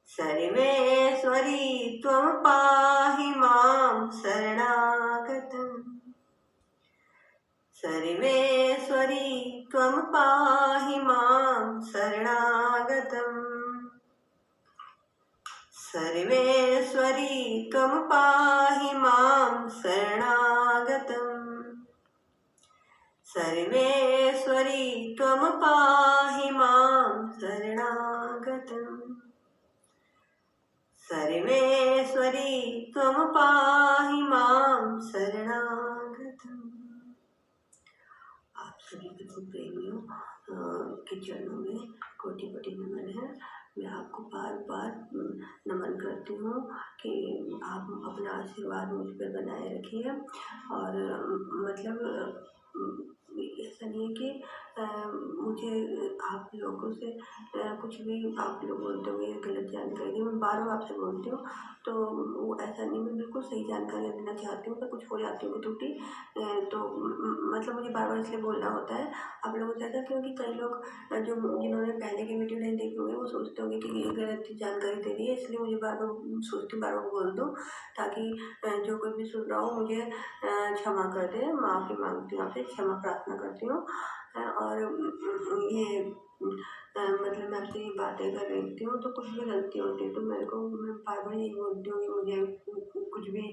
सर्वेश्वरी त्वं पाहि मां शरणागतम्। सर्वेश्वरी त्वं पाहि मां शरणागतम्। सर्वेश्वरी त्वं पाहि मां शरणागतम्। सर्वेश्वरी त्वं पाहि मां शरणागतम्। सर्वेश्वरी त्वं पाहि मां शरणागतम्। आप सभी प्रभु प्रेमियों के चरणों में कोटि कोटि नमन है। मैं आपको बार बार नमन करती हूँ कि आप अपना आशीर्वाद मुझ पर बनाए रखिए। और मतलब ऐसा नहीं है कि मुझे आप लोगों से कुछ भी आप लोग बोलते हुए गलत जानकारी, मैं बार बार आपसे बोलती हूँ तो वो ऐसा नहीं, मैं बिल्कुल सही जानकारी देना चाहती हूँ। पर कुछ हो जाती हूँ त्रुटि तो मतलब मुझे बार बार इसलिए बोलना होता है आप लोगों से ऐसा, क्योंकि कई लोग जो जिन्होंने पहले के वीडियो नहीं देखे होंगे वो सोचते होंगे कि ये गलत जानकारी दे रही है, इसलिए मुझे बार बार सोचती हूँ बार बार बोल दूँ ताकि जो कोई भी सुन रहा हो मुझे क्षमा कर दे। माफ़ी मांगती हूँ आपसे, क्षमा प्रार्थना करती हूँ। और ये मतलब मैं आपसे ये बातें कर रही हूँ तो कुछ भी गलती होती है तो मेरे को, मैं बार बार यही बोलती हूँ कि मुझे कुछ भी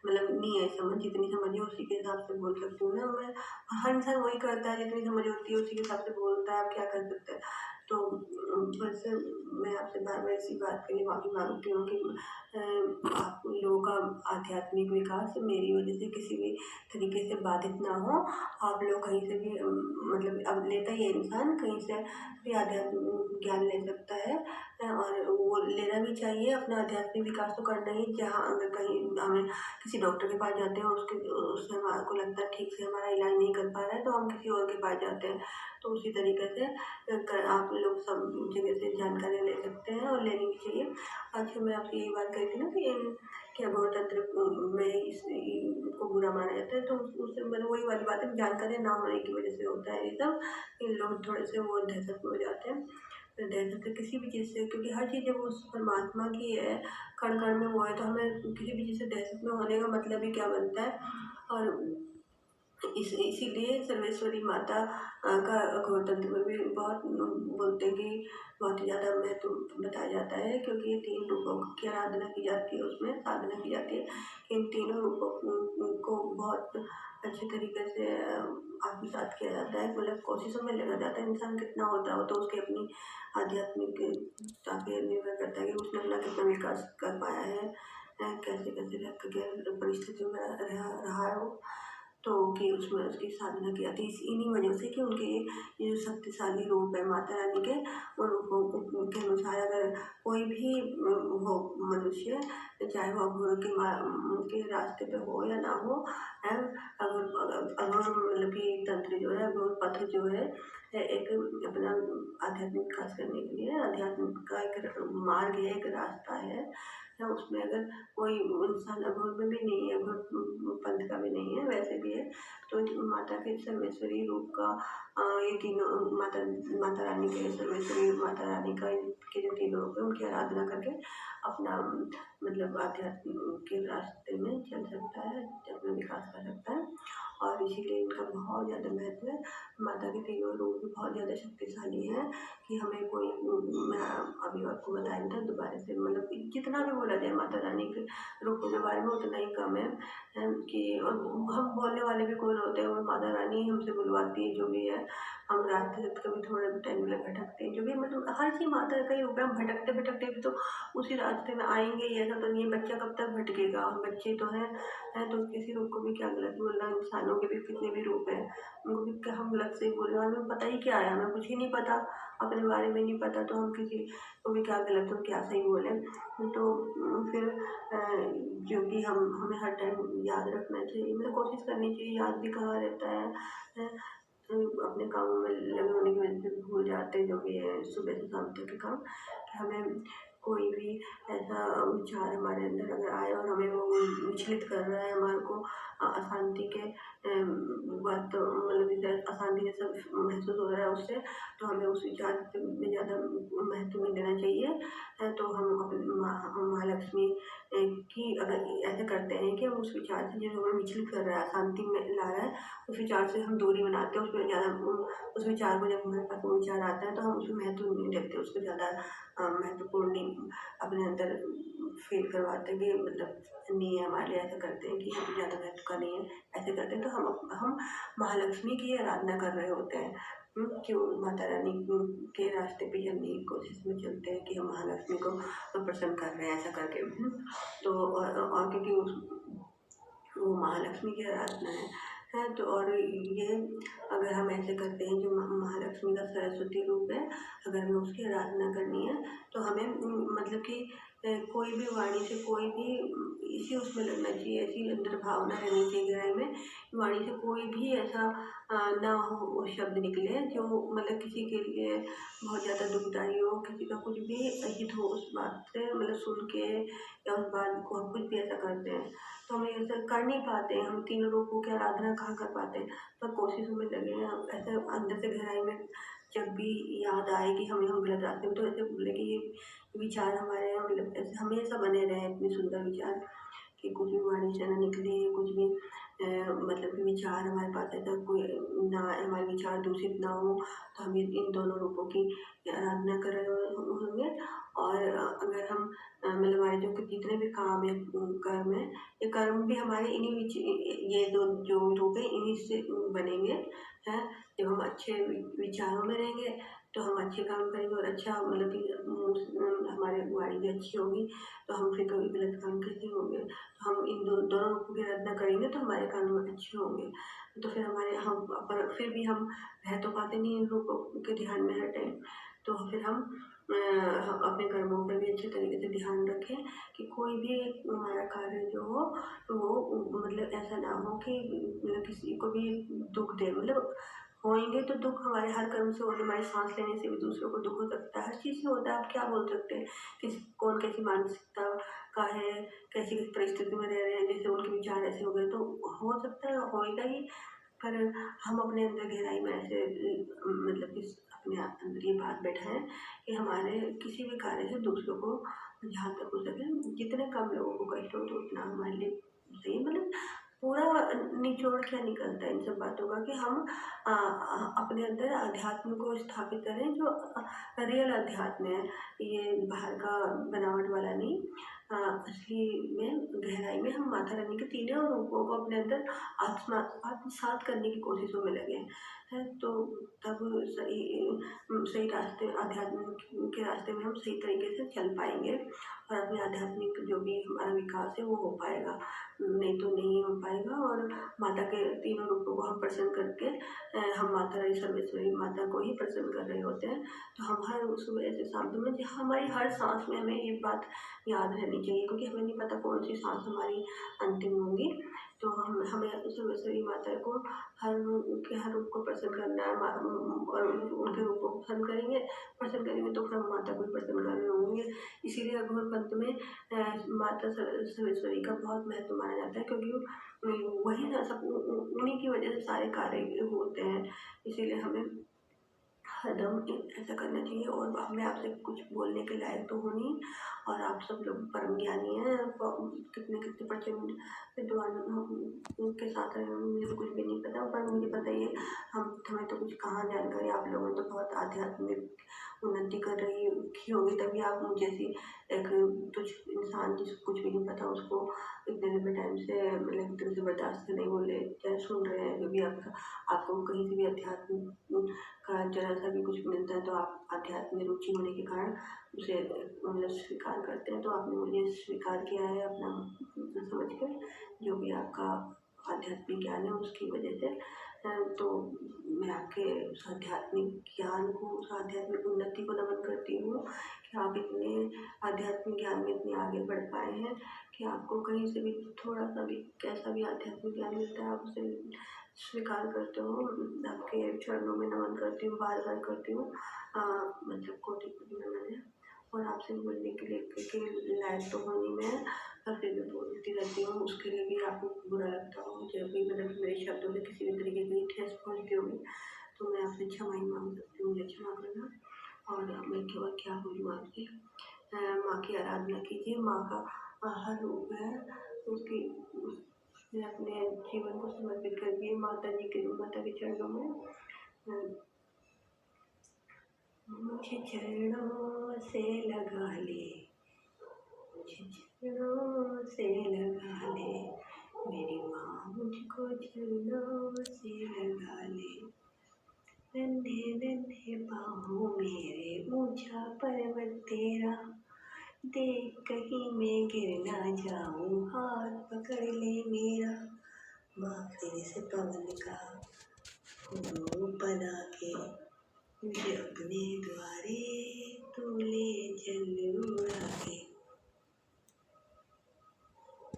मतलब नहीं है समझ, जितनी समझ है उसी के हिसाब से बोल सकती हूँ ना मैं। हर इंसान वही करता है, जितनी समझ होती है उसी के हिसाब से बोलता है, आप क्या कर सकते हैं। तो बस मैं आपसे बार बार इसी बात के लिए माफ़ी मांगती हूँ कि आप लोगों का आध्यात्मिक विकास मेरी वजह से किसी भी तरीके से बाधित ना हो। आप लोग कहीं से भी मतलब अब लेता ही है इंसान, कहीं से भी आध्यात्मिक ज्ञान ले सकता है और वो लेना भी चाहिए। अपना आध्यात्मिक विकास तो करना ही, जहाँ अगर कहीं हमें किसी डॉक्टर के पास जाते हैं और उससे हमारे को लगता है ठीक से हमारा इलाज नहीं कर पा रहा है तो हम किसी और के पास जाते हैं। तो उसी तरीके से आप लोग सब जगह से जानकारी ले सकते हैं और लेनी भी चाहिए। अच्छा, मैं आपसे यही बात कही थी ना कि क्या गौ तंत्र में को बुरा माना जाता है, तो उससे मतलब वही वाली बात है, जानकारी ना होने की वजह से होता है ये सब। इन लोग थोड़े से वो दहशत में हो जाते हैं, दहशत है किसी भी चीज़ से, क्योंकि हर चीज़ जब उस परमात्मा की है, कण कण में वो है, तो हमें किसी भी चीज़ से दहशत में होने का मतलब ही क्या बनता है। और इसीलिए सर्वेश्वरी माता का गौ तंत्र में भी बहुत बोलते हैं कि बहुत ही ज़्यादा महत्व बताया जाता है, क्योंकि ये 3 रूपों की आराधना की जाती है, उसमें साधना की जाती है। इन तीनों रूपों को बहुत अच्छे तरीके से आत्मसात किया जाता है, मतलब कोशिशों में लगा जाता है। इंसान कितना होता है तो उसकी अपनी आध्यात्मिकता पे निर्भर करता है कि उसने अपना कितना विकास कर पाया है, कैसे कैसे रह के परिस्थितियों में रहा है वो, तो कि उसमें उसकी साधना की जाती है। इन्हीं वजह से कि उनके ये जो शक्तिशाली रूप है माता रानी के, उन रूपों के अनुसार अगर कोई भी हो मनुष्य, चाहे वो अघोर के रास्ते पे हो या ना हो, अघोर मतलब कि तंत्र जो है, अघोर पथ जो है एक अपना आध्यात्मिक विकास करने के लिए आध्यात्मिक का एक मार्ग है, एक रास्ता है। उसमें अगर कोई इंसान अघोर में भी नहीं है, अघोर पंथ का भी नहीं है, वैसे भी है, तो माता के सर्वेश्वरी रूप का ये तीनों माता रानी के सर्वेश्वरी माता रानी का के जो तीनों रूप है उनकी आराधना करके अपना मतलब आध्यात्म के रास्ते में चल सकता है, अपना विकास कर सकता है। और इसीलिए इनका बहुत ज़्यादा महत्व है। माता के तीनों रूप भी बहुत ज़्यादा शक्तिशाली हैं कि हमें कोई, मैं अभी आपको बताया था दोबारा से, मतलब जितना भी बोला जाए माता रानी के रूपों के बारे में उतना ही कम है कि, और हम बोलने वाले भी कौन होते हैं, और माता रानी हमसे बुलवाती है जो भी है। हम रात रात कभी थोड़े टाइम के लिए भटकते हैं, जो भी मतलब हर चीज़ माता का ही रूप है। हम भटकते भटकते भी तो उसी रास्ते में आएंगे ही, ऐसा तो नहीं है। बच्चा कब तक भटकेगा, हम बच्चे तो हैं तो किसी रूप को भी क्या गलत बोलना। इंसानों के भी कितने भी रूप हैं, उनको भी क्या हम गलत से बोल रहे हैं, हमें पता ही क्या है, हमें कुछ ही नहीं पता, अपने बारे में नहीं पता, तो हम किसी को भी क्या गलत और क्या सही बोले। तो फिर जो कि हमें हर टाइम याद रखना चाहिए, मतलब कोशिश करनी चाहिए। याद भी कहाँ रहता है, तो अपने कामों में लगे होने की वजह से भूल जाते हैं जो भी है सुबह से शाम तक के काम। कि हमें कोई भी ऐसा विचार हमारे अंदर अगर आए और हमें वो विचलित कर रहा है, हमारे को अशांति के बात, तो मतलब जैसे अशांति जैसा महसूस हो रहा है उससे, तो हमें उस विचार में ज़्यादा महत्व नहीं देना चाहिए। तो ऐसा करते हैं कि हम उस विचार से जो हमें विचलित कर रहा है, अशांति में ला रहा है, उस विचार से हम दूरी बनाते हैं। उसमें ज़्यादा उस विचार को, जब हमारे पास वो विचार आता है तो हम उसमें महत्व नहीं देते, उसको ज़्यादा महत्वपूर्ण नहीं अपने अंदर फ़ील करवाते कि मतलब नहीं है हमारे लिए। ऐसा करते हैं कि हम ज़्यादा महत्व का नहीं है, ऐसे करते हैं तो हम महालक्ष्मी की आराधना कर रहे होते हैं। कि वो माता रानी के रास्ते पे चलने की कोशिश में चलते हैं कि हम महालक्ष्मी को प्रसन्न कर रहे हैं, ऐसा करके। तो और क्योंकि वो महालक्ष्मी की आराधना है तो और ये अगर हम ऐसे करते हैं जो महालक्ष्मी का सरस्वती रूप है, अगर हमें उसकी आराधना करनी है तो हमें मतलब कि कोई भी वाणी से कोई भी इसी उसमें लगना चाहिए, ऐसी अंदर भावना रहनी चाहिए गहराई में। वाणी से कोई भी ऐसा ना हो वो शब्द निकले जो मतलब किसी के लिए बहुत ज़्यादा दुखदाई हो, किसी का कुछ भी अहित हो उस बात से, मतलब सुन के या उस बात को हम कुछ भी ऐसा करते हैं तो हम ऐसा कर नहीं पाते हैं। हम तीनों रूपों की आराधना कहाँ कर पाते हैं, पर कोशिशों में लगे हैं। हम ऐसे अंदर से गहराई में जब भी याद आए कि हम गलत रास्ते में, तो ऐसे बोले कि ये विचार हमारे यहाँ मतलब ऐसे हमेशा बने रहे इतने सुंदर विचार कि कुछ भी वाणी से ना निकले, कुछ भी मतलब कि विचार हमारे पास ऐसा कोई ना, हमारे विचार दूषित ना हो। तो हम इन दोनों रूपों की आराधना कर रहे होंगे। और अगर हम मतलब हमारे जो जितने भी काम है, कर्म है, ये कर्म भी हमारे ये दो जो रूप है इन्हीं से बनेंगे हैं। जब हम अच्छे विचारों में रहेंगे तो हम अच्छे काम करेंगे और अच्छा मतलब कि हमारी वाणी भी अच्छी होगी तो हम फिर कभी गलत काम कैसे होंगे। तो हम इन दोनों रूपों की आराधना करेंगे तो हमारे कर्म अच्छे होंगे। तो फिर हमारे हम पर फिर भी हम रह तो पाते नहीं इन रूपों के ध्यान में हर टाइम। तो फिर हम अपने कर्मों पर भी अच्छे तरीके से ध्यान रखें कि कोई भी हमारा कार्य जो हो तो वो मतलब ऐसा ना हो कि मतलब किसी को भी दुख दे। मतलब होएंगे तो दुख हमारे हर कर्म से होने, हमारी सांस लेने से भी दूसरों को दुख हो सकता है, हर चीज़ से होता है। आप क्या बोल सकते हैं किस कौन कैसी मानसिकता का है, कैसी किस परिस्थिति में रह रहे हैं, जैसे उनके विचार ऐसे हो गए तो हो सकता है, होएगा ही। पर हम अपने अंदर गहराई में ऐसे मतलब कि अपने अंदर ये बात बैठाएं कि हमारे किसी भी कार्य से दूसरों को जहाँ तक हो सके जितने कम लोगों को कष्ट हो तो उतना हमारे लिए सही। मतलब पूरा निचोड़ क्या निकलता है इन सब बातों का कि हम अपने अंदर अध्यात्म को स्थापित करें जो रियल अध्यात्म है, ये बाहर का बनावट वाला नहीं। असली में गहराई में हम माता रानी के तीनों रूपों को अपने अंदर आत्मसात करने की कोशिशों में लगे हैं। तो तब सही सही रास्ते, आध्यात्म के रास्ते में हम सही तरीके से चल पाएंगे और अपने आध्यात्मिक जो भी हमारा विकास है वो हो पाएगा, नहीं तो नहीं हो पाएगा। और माता के तीनों रूपों को हम प्रसन्न करके हम माता रानी सर्वेश्वरी माता को ही प्रसन्न कर रहे होते हैं। तो हम हर सुबह से शाम में हमारी हर सांस में हमें ये बात याद रहनी चाहिए, क्योंकि हमें नहीं पता कौन सी सांस हमारी अंतिम होगी। तो हमें सर्वेश्वरी माता को उनके हर रूप को प्रसन्न करना है। और उनके रूप को प्रसन्न करेंगे तो फिर हम माता को भी प्रसन्न कर रहे होंगे। इसीलिए अघोर पंथ में माता सर्वेश्वरी का बहुत महत्व माना जाता है, क्योंकि वही ना सब उन्हीं की वजह से सारे कार्य होते हैं। इसीलिए हमें हरदम ऐसा करना चाहिए। और मैं आपसे कुछ बोलने के लायक तो हूँ नहीं, और आप सब लोग परम ज्ञानी हैं, कितने कितने प्रचंड विद्वान के साथ रहे हैं, मुझे तो कुछ भी नहीं पता। पर मुझे पता ही है हमें तो कुछ कहाँ जानकारी, आप लोगों ने तो बहुत आध्यात्मिक उन्नति कर रही की होगी, तभी आप मुझे जैसी एक तुझ इंसान जिसको कुछ भी नहीं पता उसको इतने लंबे टाइम से मतलब एक तरह से बर्दाश्त नहीं बोले चाहे सुन रहे हैं। जो भी आपको कहीं से भी अध्यात्म का जरा सा भी कुछ मिलता है तो आप आध्यात्म में रुचि होने के कारण उसे मतलब स्वीकार करते हैं। तो आपने मुझे स्वीकार किया है अपना समझ कर, जो भी आपका आध्यात्मिक ज्ञान है उसकी वजह से। तो मैं आपके उस आध्यात्मिक ज्ञान को, उस आध्यात्मिक उन्नति को नमन करती हूँ कि आप इतने आध्यात्मिक ज्ञान में इतने आगे बढ़ पाए हैं कि आपको कहीं से भी थोड़ा सा भी कैसा भी आध्यात्मिक ज्ञान मिलता है आप उसे स्वीकार करते हो। आपके चरणों में नमन करती हूँ, बार बार करती हूँ, मतलब कोटि कोटि नमन है। और आपसे बोलने के लिए लायक तो होनी मैं, पर फिर भी बोलती रहती हूँ, उसके लिए भी आपको बुरा लगता हो जब भी मतलब मेरे शब्दों में किसी भी तरीके की ठेस पहुँचती होगी तो मैं आपसे क्षमा ही मांग सकती हूँ, मुझे क्षमा करना। और मैं केवल क्या बोलूँ आपसे, माँ की आराधना कीजिए। माँ का हर रूप है, उसकी उसने अपने जीवन को समर्पित कर दिया माता के चरणों में। मुझे चरणों से लगा ले, मुझे चरणों से लगा ले, मेरी माँ मुझको चरणों से लगा ले। नन्हे नन्हे पाँव मेरे ऊंचा पर्वत तेरा, देख कहीं मैं गिर ना जाऊं, हाथ पकड़ ले मेरा। माँ फिर से पवन का रूप बना के मुझे अपने द्वारे तू ले चल उड़ा के।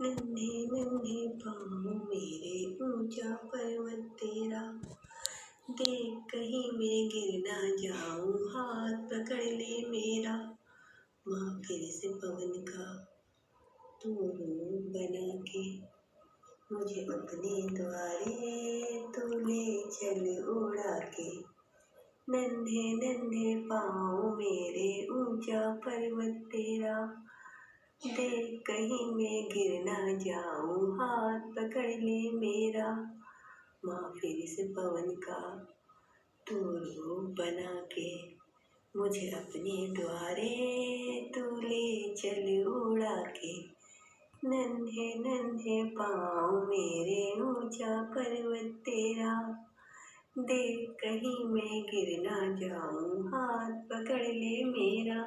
नन्हे नन्हे पाँव मेरे ऊंचा पर्वत तेरा, देख कहीं मैं गिर ना जाऊं, हाथ पकड़ ले मेरा। माँ फिर से पवन का तू रूप बना के मुझे अपने द्वारे तू ले चल उड़ा के। नन्हे नन्हे पाँव मेरे ऊंचा पर्वत तेरा, देख कहीं मैं गिर ना जाऊं, हाथ पकड़ ले मेरा। माँ फिर से पवन का तू रूप बना के मुझे अपने द्वारे तू ले चल उड़ा के। नन्हे नन्हे पाँव मेरे ऊंचा पर्वत तेरा, देख कहीं मैं गिर ना जाऊं, हाथ पकड़ ले मेरा।